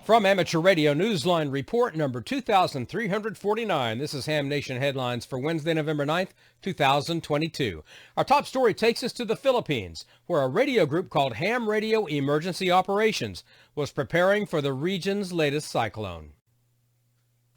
From Amateur Radio Newsline Report number 2349, this is Ham Nation Headlines for Wednesday, November 9th, 2022. Our top story takes us to the Philippines, where a radio group called Ham Radio Emergency Operations was preparing for the region's latest cyclone.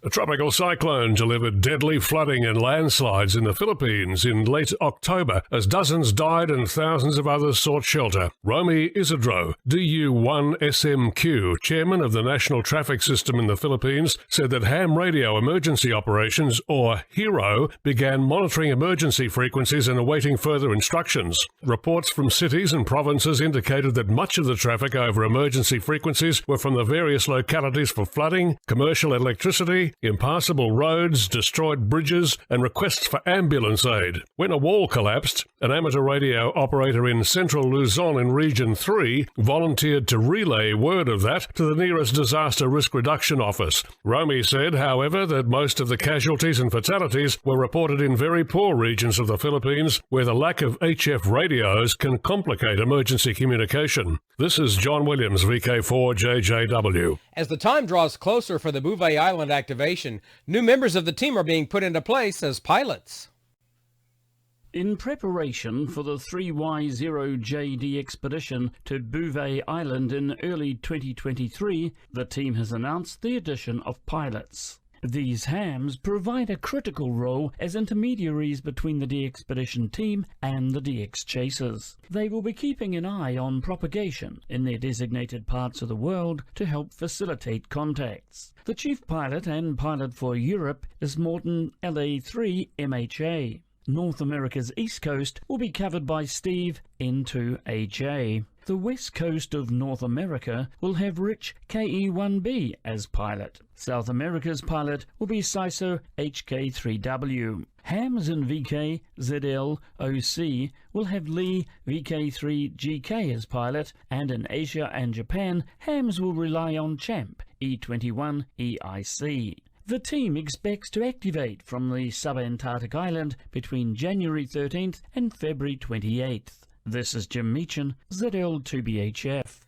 A tropical cyclone delivered deadly flooding and landslides in the Philippines in late October as dozens died and thousands of others sought shelter. Romy Isidro, DU1SMQ, chairman of the National Traffic System in the Philippines, said that Ham Radio Emergency Operations, or HERO, began monitoring emergency frequencies and awaiting further instructions. Reports from cities and provinces indicated that much of the traffic over emergency frequencies were from the various localities for flooding, commercial electricity, impassable roads, destroyed bridges, and requests for ambulance aid. When a wall collapsed, an amateur radio operator in central Luzon in Region 3 volunteered to relay word of that to the nearest disaster risk reduction office. Romy said, however, that most of the casualties and fatalities were reported in very poor regions of the Philippines, where the lack of HF radios can complicate emergency communication. This is John Williams, VK4JJW. As the time draws closer for the Bouvet Island activation, new members of the team are being put into place as pilots. In preparation for the 3Y0JD expedition to Bouvet Island in early 2023, the team has announced the addition of pilots. These hams provide a critical role as intermediaries between the DXpedition team and the DX chasers. They will be keeping an eye on propagation in their designated parts of the world to help facilitate contacts. The chief pilot and pilot for Europe is Morton LA3 MHA. North America's East Coast will be covered by Steve N2HA. The west coast of North America will have Rich KE1B as pilot. South America's pilot will be CISO HK3W. Hams in VK ZLOC will have Lee VK3GK as pilot, and in Asia and Japan, hams will rely on Champ E21 EIC. The team expects to activate from the subantarctic island between January 13th and February 28th. This is Jim Meechan, ZL2BHF.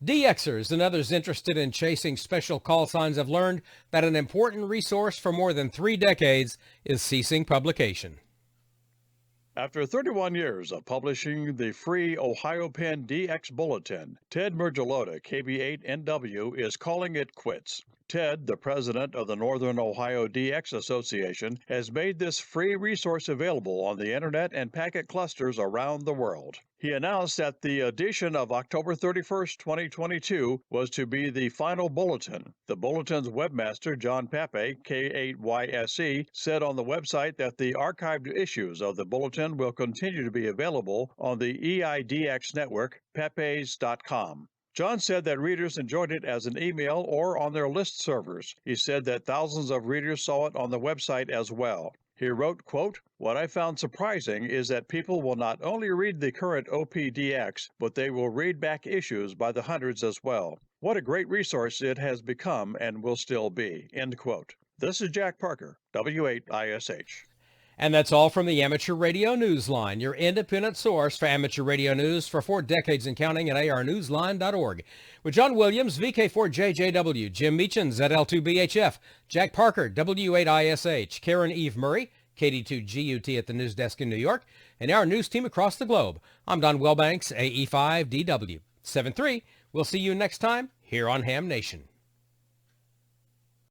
DXers and others interested in chasing special call signs have learned that an important resource for more than 3 decades is ceasing publication. After 31 years of publishing the free Ohio Pen DX Bulletin, Ted Mergelota, KB8NW, is calling it quits. Ted, the president of the Northern Ohio DX Association, has made this free resource available on the Internet and packet clusters around the world. He announced that the edition of October 31, 2022, was to be the final bulletin. The bulletin's webmaster, John Pape, K8YSE, said on the website that the archived issues of the bulletin will continue to be available on the EIDX network, papes.com. John said that readers enjoyed it as an email or on their list servers. He said that thousands of readers saw it on the website as well. He wrote, quote, "What I found surprising is that people will not only read the current OPDX, but they will read back issues by the hundreds as well. What a great resource it has become and will still be," end quote. This is Jack Parker, W8ISH. And that's all from the Amateur Radio Newsline, your independent source for amateur radio news for 4 decades and counting at arnewsline.org. With John Williams, VK4JJW, Jim Meechan, ZL2BHF, Jack Parker, W8ISH, Karen Eve Murray, KD2GUT at the news desk in New York, and our news team across the globe. I'm Don Wellbanks, AE5DW. 7-3. We'll see you next time here on Ham Nation.